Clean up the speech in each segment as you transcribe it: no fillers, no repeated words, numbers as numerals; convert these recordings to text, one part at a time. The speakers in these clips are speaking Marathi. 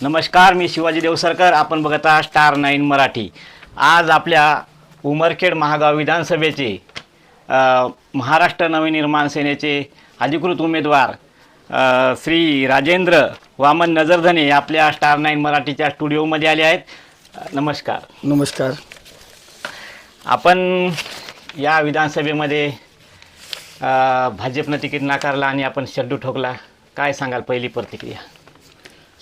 नमस्कार, मी शिवाजी देवसरकर. आपण बघत आहात स्टार 9 मराठी. आज आपल्या उमरखेड महागाव विधानसभेचे महाराष्ट्र नवनिर्माण सेनेचे अधिकृत उमेदवार श्री राजेंद्र वामन नजरधने आपल्या स्टार 9 मराठीच्या स्टुडिओमध्ये आले आहेत. नमस्कार. नमस्कार. आपण या विधानसभेमध्ये भाजपनं तिकीट नाकारला आणि आपण शड्डू ठोकला. काय सांगाल, पहिली प्रतिक्रिया?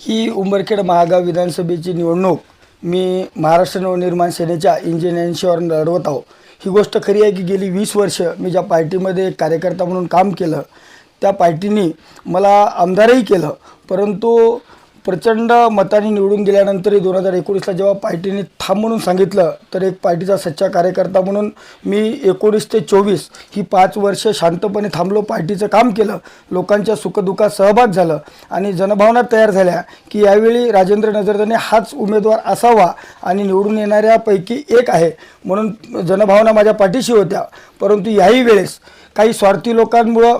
ही उंबरखेड महागाव विधानसभेची निवडणूक मी महाराष्ट्र नवनिर्माण सेनेच्या इंजिनियरिंगवर लढवत आहो. ही गोष्ट खरी आहे की गेली 20 वर्ष मी ज्या पार्टीमध्ये कार्यकर्ता म्हणून काम केलं त्या पार्टीने मला आमदारही केलं, परंतु प्रचंड मताने निवडून गेल्यानंतरही 2019ला जेव्हा पार्टीने थांब म्हणून सांगितलं तर एक पार्टीचा सच्चा कार्यकर्ता म्हणून मी 19 ते 24 ही 5 वर्ष शांतपणे थांबलो, पार्टीचं काम केलं, लोकांच्या सुखदुःखात सहभाग झालं आणि जनभावना तयार झाल्या की यावेळी राजेंद्र नजरधने हाच उमेदवार असावा आणि निवडून येणाऱ्यापैकी एक आहे म्हणून जनभावना माझ्या पाठीशी होत्या. परंतु याही वेळेस काही स्वार्थी लोकांमुळं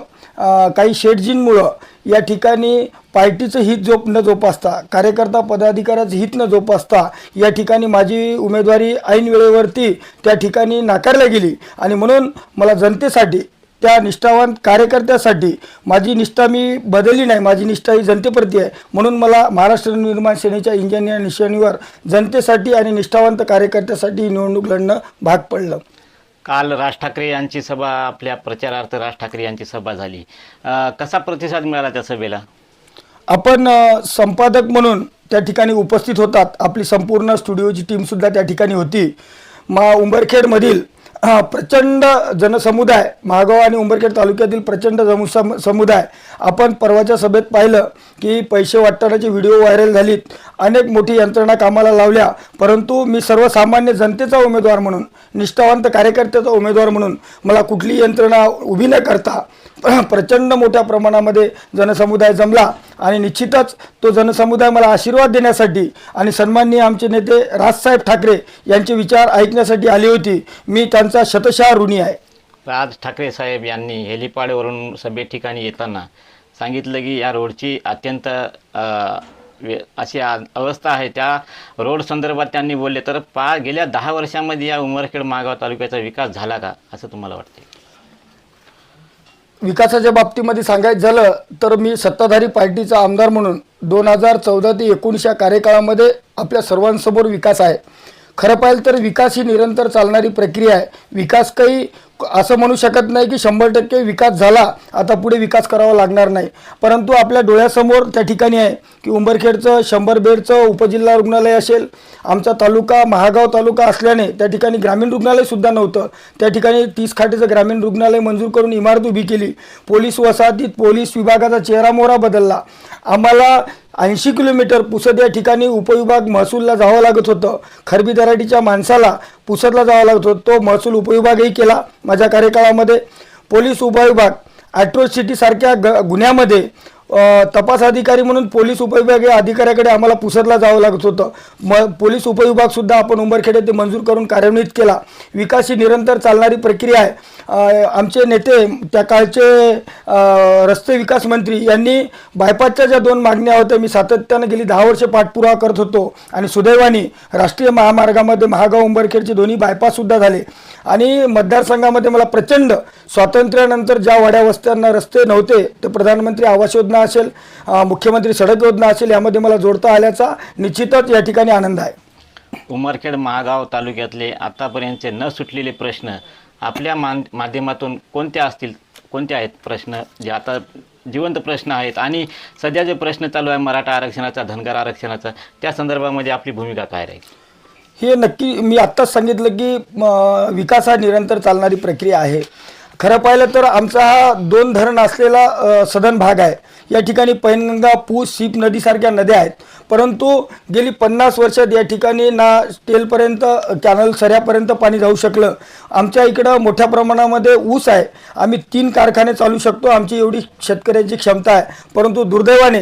काही शेठजींमुळं या ठिकाणी पार्टीचं हित न जोपासता, कार्यकर्ता पदाधिकाऱ्याचं हित न जोपासता या ठिकाणी माझी उमेदवारी ऐन वेळेवरती त्या ठिकाणी नाकारली गेली आणि म्हणून मला जनतेसाठी, त्या निष्ठावान कार्यकर्त्यासाठी माझी निष्ठा मी बदलली नाही, माझी निष्ठा ही जनतेप्रती आहे. म्हणून मला महाराष्ट्र निर्माण सेनेच्या इंजिनियर निशाणीवर जनतेसाठी आणि निष्ठावंत कार्यकर्त्यासाठी ही निवडणूक लढणं भाग पडलं. काल राज ठाकरे यांची सभा, आपल्या प्रचारार्थ राज ठाकरे यांची सभा झाली. कसा प्रतिसाद मिळाला त्या सभेला? आपण संपादक म्हणून त्या ठिकाणी उपस्थित होतात. आपली संपूर्ण स्टुडिओची टीमसुद्धा त्या ठिकाणी होती. उंबरखेडमधील प्रचंड जनसमुदाय, महागाव आणि उंबरखेड तालुक्यातील प्रचंड समुदाय, आपण परवाच्या सभेत पाहिलं की पैसे वाटण्याचे व्हिडिओ व्हायरल झालीत, अनेक मोठी यंत्रणा कामाला लावल्या, परंतु मी सर्वसामान्य जनतेचा उमेदवार म्हणून, निष्ठावंत कार्यकर्त्याचा उमेदवार म्हणून मला कुठली यंत्रणा उभी न करता प्रचंड मोठ्या प्रमाणामध्ये जनसमुदाय जमला आणि निश्चितच तो जनसमुदाय मला आशीर्वाद देण्यासाठी आणि सन्माननीय आमचे नेते राजसाहेब ठाकरे यांचे विचार ऐकण्यासाठी आली होती. मी त्यांचा शतशः ऋणी आहे. राज ठाकरे साहेब यांनी हेलिपॅडवरून सभे ठिकाणी येताना सांगितलं की या रोडची अत्यंत अशी अवस्था आहे. त्या रोड संदर्भात त्यांनी बोलले, तर गेल्या 10 वर्षांमध्ये या उमरखेड महागाव तालुक्याचा विकास झाला का असं तुम्हाला वाटते? विकासाच्या बाबतीमध्ये सांगायचं झालं तर मी सत्ताधारी पार्टीचा आमदार म्हणून 2014 ते 19 या कार्यकाळामध्ये आपल्या सर्वांसमोर विकास आहे. खरं पाहिलं तर विकास ही निरंतर चालणारी प्रक्रिया आहे. विकास काही असं म्हणू शकत नाही की 100% विकास झाला, आता पुढे विकास करावा लागणार नाही. परंतु आपल्या डोळ्यासमोर त्या ठिकाणी आहे की उंबरखेडचं 100 बेडचं उपजिल्हा रुग्णालय असेल, आमचा तालुका महागाव तालुका असल्याने त्या ठिकाणी ग्रामीण रुग्णालयसुद्धा नव्हतं, त्या ठिकाणी 30 खाटेचं ग्रामीण रुग्णालय मंजूर करून इमारत उभी केली. पोलीस वसाहतीत पोलीस विभागाचा चेहरामोहरा बदलला. आम्हाला 80 किलोमीटर पुसद या ठिकाणी उपविभाग महसूलला जावं लागत होतं. खरबी दराटीच्या माणसाला पुसदला जावं लागत होतं, तो महसूल उपविभागही केला माझ्या कार्यकाळामध्ये. पोलीस उपविभाग ॲट्रोसिटीसारख्या गुन्ह्यामध्ये तपास अधिकारी म्हणून पोलीस उपविभागीय अधिकाऱ्याकडे आम्हाला पुसदला जावं लागत होतं. पोलीस उपविभागसुद्धा आपण उंबरखेड येथे मंजूर करून कार्यान्वित केला. विकास ही निरंतर चालणारी प्रक्रिया आहे. आमचे नेते, त्या काळचे रस्ते विकास मंत्री यांनी बायपासच्या ज्या 2 मागण्या होत्या, मी सातत्यानं गेली 10 वर्ष पाठपुरावा करत होतो आणि सुदैवाने राष्ट्रीय महामार्गामध्ये महागाव उंबरखेडचे दोन्ही बायपाससुद्धा झाले आणि मतदारसंघामध्ये मला प्रचंड स्वातंत्र्यानंतर ज्या वाड्या वस्त्यांना रस्ते नव्हते ते प्रधानमंत्री आवास योजना असेल, मुख्यमंत्री सडक योजना असेल, यामध्ये मला जोडता आल्याचा निश्चितच या ठिकाणी आनंद आहे. उमरखेड महागाव तालुक्यातले आतापर्यंतचे न सुटलेले प्रश्न आपल्या माध्यमातून कोणते आहेत प्रश्न जे आता जिवंत प्रश्न आहेत आणि सध्या जे प्रश्न चालू आहे मराठा आरक्षणाचा, धनगर आरक्षणाचा, त्या संदर्भामध्ये आपली भूमिका काय राहील? हे नक्की मी आत्ताच सांगितलं की विकास हा निरंतर चालणारी प्रक्रिया आहे. खरं पाहिलं तर आमचा हा 2 धरण असलेला सदन भाग आहे. या ठिकाणी पैनगंगा, पूस, सीप नदीसारख्या नद्या आहेत, परंतु गेली 50 वर्षात या ठिकाणी ना टेलपर्यंत, कॅनल सऱ्यापर्यंत पाणी जाऊ शकलं. आमच्या इकडं मोठ्या प्रमाणामध्ये ऊस आहे, आम्ही 3 कारखाने चालू शकतो, आमची एवढी शेतकऱ्यांची क्षमता आहे. परंतु दुर्दैवाने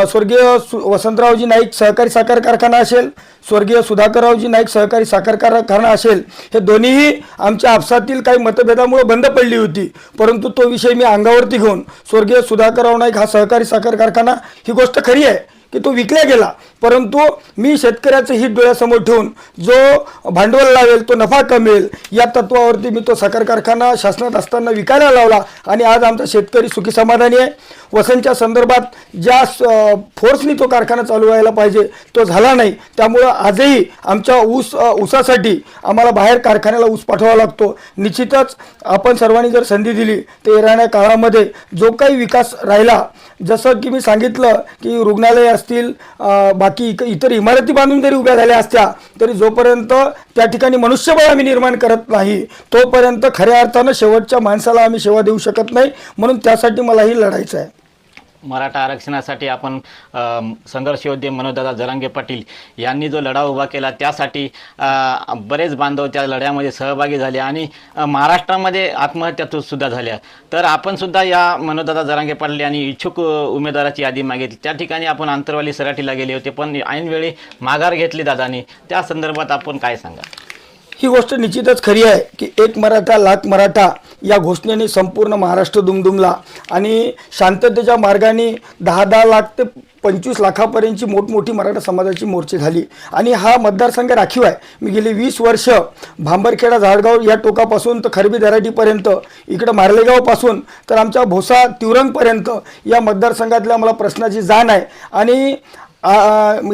स्वर्गीय वसंतरावजी नाईक सहकारी साखर कारखाना असेल, स्वर्गीय सुधाकररावजी नाईक सहकारी साखर कारखाना असेल, हे दोन्हीही आमच्या आपसातील काही मतभेदामुळे बंद पडली होती. परंतु तो विषय मी अंगावरती घेऊन स्वर्गीय सुधाकरराव नाईक हा सहकारी साखर कारखाना, ही गोष्ट खरी आहे की तो विकला गेला, परंतु मी शेतकऱ्याचं हित डोळ्यासमोर ठेवून जो भांडवल लावेल तो नफा कमेल या तत्वावरती मी तो साखर कारखाना शासनात असताना विकायला लावला आणि आज आमचा शेतकरी सुखी समाधानी आहे. वसंतच्या संदर्भात ज्या फोर्सनी तो कारखाना चालू व्हायला पाहिजे तो झाला नाही, त्यामुळं आजही आमच्या ऊसासाठी आम्हाला बाहेर कारखान्याला ऊस पाठवावा लागतो. निश्चितच आपण सर्वांनी जर संधी दिली तर येणाऱ्या काळामध्ये जो काही विकास राहिला, जसं की मी सांगितलं की रुग्णालय असतील, बाकी इतर इमारती बांधून जरी उभ्या झाल्या असत्या तरी जोपर्यंत त्या ठिकाणी मनुष्यबळ आम्ही निर्माण करत नाही तोपर्यंत खऱ्या अर्थानं शेवटच्या माणसाला आम्ही सेवा देऊ शकत नाही. म्हणून त्यासाठी मलाही लढायचं आहे. मराठा आरक्षणासाठी आपण संघर्ष योद्धे मनोजदादा जरांगे पाटील यांनी जो लढा उभा केला त्यासाठी बरेच बांधव त्या लढ्यामध्ये सहभागी झाले आणि महाराष्ट्रामध्ये आत्महत्या सुद्धा झाल्या. तर आपण सुद्धा या मनोजदादा जरांगे पाटील यांनी इच्छुक उमेदवाराची यादी मागितली. त्या ठिकाणी आपण आंतरवाली सराटीला गेले होते, पण ऐनवेळी माघार घेतली दादानी. त्या संदर्भात आपण काय सांगा? ही गोष्ट निश्चितच खरी आहे की एक मराठा लाख मराठा या घोषणेने संपूर्ण महाराष्ट्र दुमदुमला आणि शांततेच्या मार्गाने 10 लाख ते 25 लाखापर्यंतची मोठमोठी मराठा समाजाची मोर्चे झाली आणि हा मतदारसंघ राखीव आहे. मी गेली 20 वर्ष भांबरखेडा झाडगाव या टोकापासून तर खरबी दराटीपर्यंत, इकडं मार्लेगावपासून तर आमच्या भोसा तिवरंगपर्यंत या मतदारसंघातल्या मला प्रश्नाची जाण आहे आणि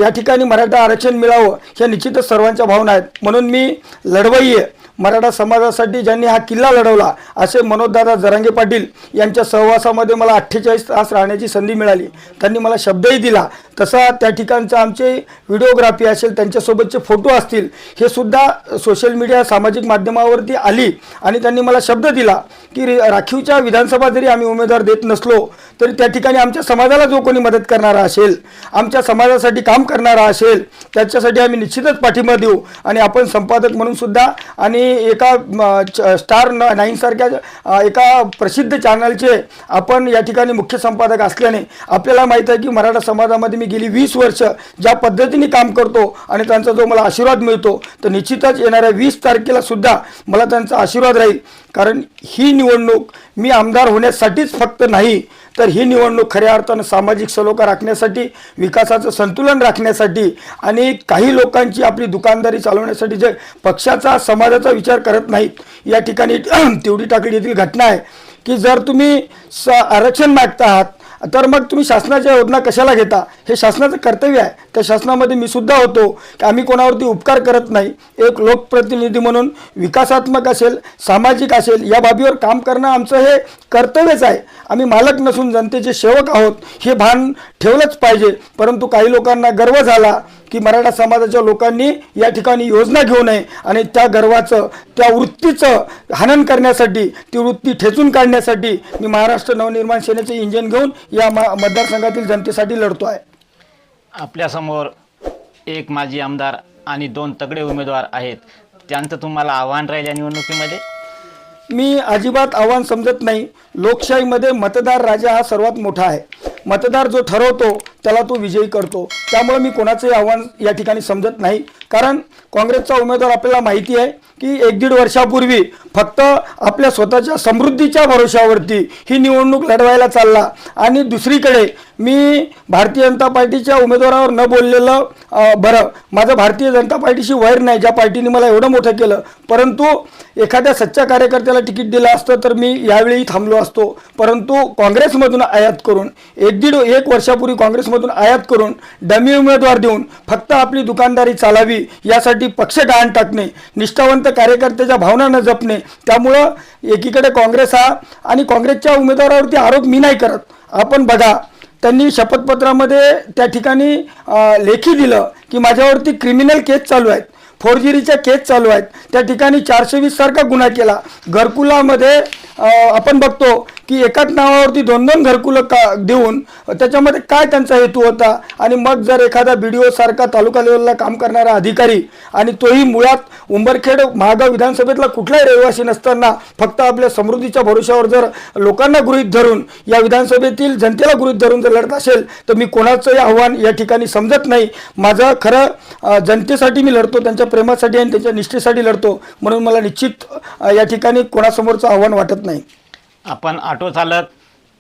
या ठिकाणी मराठा आरक्षण मिळावं ह्या निश्चितच सर्वांच्या भावना आहेत. म्हणून मी लढवय्ये मराठा समाजासाठी ज्यांनी हा किल्ला लढवला असे मनोजदादा जरांगे पाटील यांच्या सहवासामध्ये मला 48 तास राहण्याची संधी मिळाली. त्यांनी मला शब्दही दिला. तसा त्या ठिकाणचं आमचे व्हिडिओग्राफी असेल, त्यांच्यासोबतचे फोटो असतील, हे सुद्धा सोशल मीडिया सामाजिक माध्यमावरती आली आणि त्यांनी मला शब्द दिला की राखीवच्या विधानसभा जरी आम्ही उमेदवार देत नसलो तरी त्या ठिकाणी आमच्या समाजाला जो कोणी मदत करणारा असेल, आमच्या समाजासाठी काम करणारा असेल, त्याच्यासाठी आम्ही निश्चितच पाठिंबा देऊ. आणि आपण संपादक म्हणून सुद्धा आणि एका स्टार 9 सारख्या एका प्रसिद्ध चॅनलचे आपण या ठिकाणी मुख्य संपादक असल्याने आपल्याला माहीत आहे की मराठा समाजामध्ये मी गेली 20 वर्ष ज्या पद्धतीने काम करतो आणि त्यांचा जो मला आशीर्वाद मिळतो, तर निश्चितच येणाऱ्या 20 तारखेला सुद्धा मला त्यांचा आशीर्वाद राहील. कारण ही निवडणूक मी आमदार होण्यासाठीच फक्त नाही, तर ही निवडणूक खऱ्या अर्थानं सामाजिक सलोखा राखण्यासाठी, विकासाचं संतुलन राखण्यासाठी आणि काही लोकांची आपली दुकानदारी चालवण्यासाठी जे पक्षाचा समाजाचा विचार करत नाहीत. या ठिकाणी तेवढी टाकळी येथील घटना आहे की जर तुम्ही आरक्षण मागता आहात तर मग तुम्ही शासनाच्या योजना कशाला घेता? हे शासनाचं कर्तव्य आहे. त्या शासनामध्ये मी सुद्धा होतो की आम्ही कोणावरती उपकार करत नाही. एक लोकप्रतिनिधी म्हणून विकासात्मक असेल, सामाजिक असेल, या बाबीवर काम करणं आमचं हे कर्तव्यच आहे. आम्ही मालक नसून जनतेचे सेवक आहोत हे भान ठेवलंच पाहिजे. परंतु काही लोकांना गर्व झाला की मराठा समाजाच्या लोकांनी या ठिकाणी योजना घेऊ नये आणि त्या गर्वाचं, त्या वृत्तीचं हनन करण्यासाठी, ती वृत्ती ठेचून काढण्यासाठी मी महाराष्ट्र नवनिर्माण सेनेचे इंजिन घेऊन या मतदारसंघातील जनतेसाठी लढतो आहे. आपल्यासमोर एक माजी आमदार आणि 2 तगडे उमेदवार आहेत. त्यांचं तुम्हाला आव्हान राहील या निवडणुकीमध्ये? मी अजिबात आव्हान समजत नाही. लोकशाहीमध्ये मतदार राजा हा सर्वात मोठा आहे. मतदार जो ठरवतो त्याला तो विजयी करतो. त्यामुळे मी कोणाचंही आव्हान या ठिकाणी समजत नाही. कारण काँग्रेसचा उमेदवार आपल्याला माहिती आहे की 1-1.5 वर्षापूर्वी फक्त आपल्या स्वतःच्या समृद्धीच्या भरोशावरती ही निवडणूक लढवायला चालला आणि दुसरीकडे मी भारतीय जनता पार्टीच्या उमेदवारावर न बोललेलं बरं. माझं भारतीय जनता पार्टीशी वैर नाही, ज्या पार्टीने मला एवढं मोठं केलं, परंतु एखाद्या सच्च्या कार्यकर्त्याला तिकीट दिलं असतं तर मी यावेळी थांबलो असतो. परंतु काँग्रेसमधून आयात करून 1 वर्षापूर्वी काँग्रेसमधून आयात करून डमी उमेदवार देऊन फक्त आपली दुकानदारी चालावी यासाठी पक्ष गहाण टाकणे, निष्ठावंत कार्यकर्त्याच्या भावना न जपणे. त्यामुळं एकीकडे काँग्रेस हा आणि काँग्रेसच्या उमेदवारावरती आरोप मी नाही करत. आपण बघा, त्यांनी शपथपत्रामध्ये त्या ठिकाणी लेखी दिलं की माझ्यावरती क्रिमिनल केस चालू आहेत, फोर्जरीच्या केस चालू आहेत. त्या ठिकाणी 420 सारखा गुन्हा केला. घरकुलामध्ये आपण बघतो की एकाच नावावरती 2-2 घरकुलं देऊन त्याच्यामध्ये काय त्यांचा हेतू होता. आणि मग जर एखादा BDO सारखा तालुका लेवलला काम करणारा अधिकारी आणि तोही मुळात उंबरखेड महागाव विधानसभेतला कुठलाही रहिवासी नसताना फक्त आपल्या समृद्धीच्या भरोशावर जर लोकांना गृहीत धरून, या विधानसभेतील जनतेला गृहीत धरून जर लढत असेल तर मी कोणाचंही आव्हान या ठिकाणी समजत नाही. माझं खरं जनतेसाठी मी लढतो, त्यांच्या प्रेमासाठी आणि त्यांच्या निष्ठेसाठी लढतो. म्हणून मला निश्चित या ठिकाणी कोणासमोरचं आव्हान वाटत नाही. आपण ऑटो चालक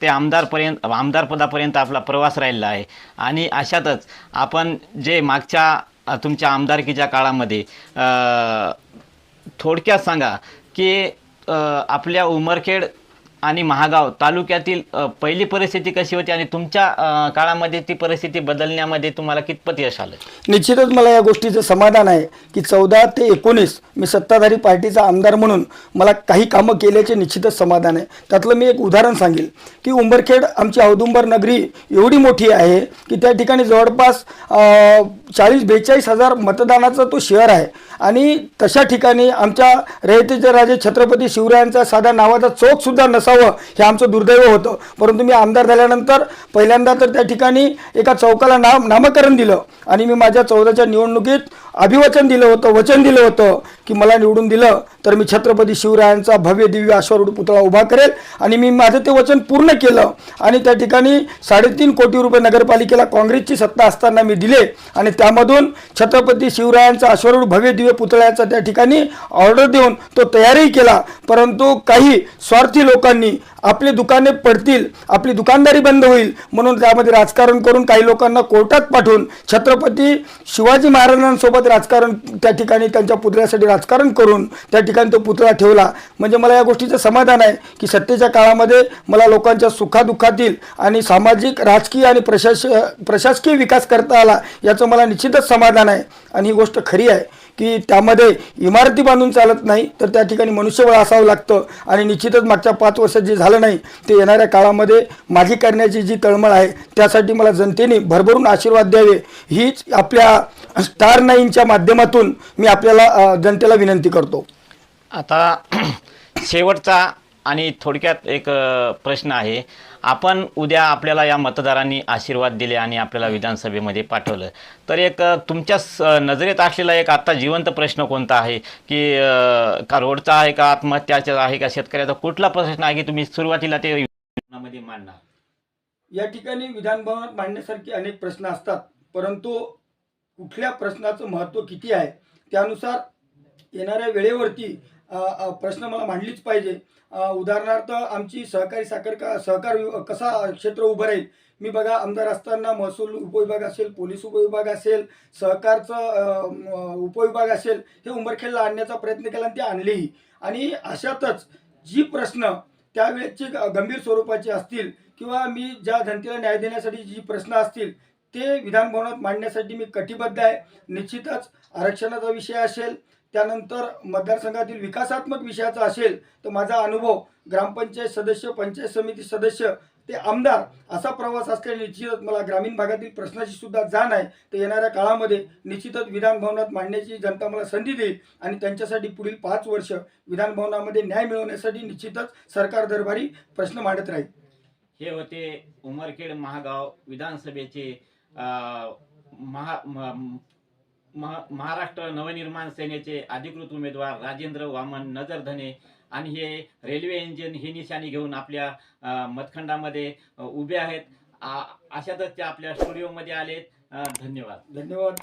ते आमदारपदापर्यंत आपला प्रवास राहिलेला आहे. आणि अशातच आपण जे मागच्या तुमच्या आमदारकीच्या काळामध्ये थोडक्यात सांगा की आपल्या उमरखेड आणि महागाव तालुक्यातील पहिली परिस्थिती कशी होती आणि तुमच्या काळामध्ये ती परिस्थिती बदलण्यामध्ये तुम्हाला कितपत यश आलं? निश्चितच मला या गोष्टीचं समाधान आहे की 14 ते 19 मी सत्ताधारी पार्टीचा आमदार म्हणून मला काही कामं केल्याचे निश्चितच समाधान आहे. त्यातलं मी एक उदाहरण सांगेल की उंबरखेड आमची औदुंबर नगरी एवढी मोठी आहे की त्या ठिकाणी जवळपास 40-42 हजार मतदानाचं तो शहर आहे. आणि तशा ठिकाणी आमच्या रयतेचे राजे छत्रपती शिवरायांचा साधा नावाचा चौकसुद्धा नसावं हे आमचं दुर्दैव होतं. परंतु मी आमदार झाल्यानंतर पहिल्यांदा तर त्या ठिकाणी एका चौकाला नामकरण दिलं आणि मी माझ्या 14च्या निवडणुकीत अभिवचन दिलं होतं, वचन दिलं होतं की मला निवडून दिलं तर मी छत्रपती शिवरायांचा भव्य दिव्य अश्वारूढ पुतळा उभा करेल. आणि मी माझं ते वचन पूर्ण केलं आणि त्या ठिकाणी 3.5 कोटी रुपये नगरपालिकेला काँग्रेसची सत्ता असताना मी दिले आणि त्यामधून छत्रपती शिवरायांचा अश्वारूढ भव्य दिव्य पुतळ्याचा त्या ठिकाणी ऑर्डर देऊन तो तयारही केला. परंतु काही स्वार्थी लोकांनी आपली दुकाने पडतील, आपली दुकानदारी बंद होईल म्हणून त्यामध्ये राजकारण करून काही लोकांना कोर्टात पाठवून छत्रपती शिवाजी महाराजांसोबत राजकारण त्या ठिकाणी त्यांच्या पुतळ्यासाठी राजकारण करून त्या ठिकाणी तो पुतळा ठेवला. म्हणजे मला या गोष्टीचं समाधान आहे की सत्तेच्या काळामध्ये मला लोकांच्या सुखादुःखातील आणि सामाजिक, राजकीय आणि प्रशासकीय विकास करता आला याचं मला निश्चितच समाधान आहे. आणि ही गोष्ट खरी आहे की त्यामध्ये इमारती बांधून चालत नाही तर त्या ठिकाणी मनुष्यबळ असावं लागतं. आणि निश्चितच मागच्या 5 वर्षात जे झालं नाही ते येणाऱ्या काळामध्ये माझी करण्याची जी तळमळ आहे त्यासाठी मला जनतेने भरभरून आशीर्वाद द्यावे हीच आपल्या स्टार 9च्या माध्यमातून मी आपल्याला जनतेला विनंती करतो. आता शेवटचा आणि थोडक्यात एक प्रश्न आहे. आपण उद्या आपल्याला या मतदारांनी आशीर्वाद दिले आणि आपल्याला विधानसभेमध्ये पाठवलं तर एक तुमच्या नजरेत असलेला एक आत्ता जिवंत प्रश्न कोणता आहे की का रोडचा आहे का आत्महत्याचा आहे का शेतकऱ्याचा कुठला प्रश्न आहे की तुम्ही सुरुवातीला ते विधानामध्ये मांडणार? या ठिकाणी विधानभवनात मांडण्यासारखे अनेक प्रश्न असतात परंतु कुठल्या प्रश्नाचं महत्त्व किती आहे त्यानुसार येणाऱ्या वेळेवरती प्रश्न मला मांडलीच पाहिजे. उदाहरणार्थ आमची सहकार कसा क्षेत्र उभं राहील. मी बघा आमदार असताना महसूल उपविभाग असेल, पोलीस उपविभाग असेल, सहकारचं उपविभाग असेल हे उंबरखेडला आणण्याचा प्रयत्न केला आणि ते आणलेही. आणि अशातच जी प्रश्न त्यावेळेचे गंभीर स्वरूपाचे असतील किंवा मी ज्या जनतेला न्याय देण्यासाठी जी प्रश्न असतील ते विधानभवनात मांडण्यासाठी मी कटिबद्ध आहे. निश्चितच आरक्षणाचा विषय असेल, त्यानंतर मतदारसंघातील विकासात्मक विषयाचा असेल तर माझा अनुभव ग्रामपंचायत सदस्य, पंचायत समिती सदस्य ते आमदार असा प्रवास असल्याने निश्चितच मला ग्रामीण भागातील प्रश्नाची सुद्धा जाण आहे. तर येणाऱ्या काळामध्ये निश्चितच विधानभवनात मांडण्याची जनता मला संधी देईल आणि त्यांच्यासाठी पुढील 5 वर्ष विधानभवनामध्ये न्याय मिळवण्यासाठी निश्चितच सरकार दरबारी प्रश्न मांडत राहील. हे होते उमरखेड महागाव विधानसभेचे महाराष्ट्र नवनिर्माण सेनेचे अधिकृत उमेदवार राजेंद्र वामन नजरधने. आणि हे रेल्वे इंजिन ही निशाणी घेऊन आपल्या मतखंडामध्ये उभे आहेत. अशातच ते आपल्या स्टुडिओमध्ये आलेत. धन्यवाद. धन्यवाद.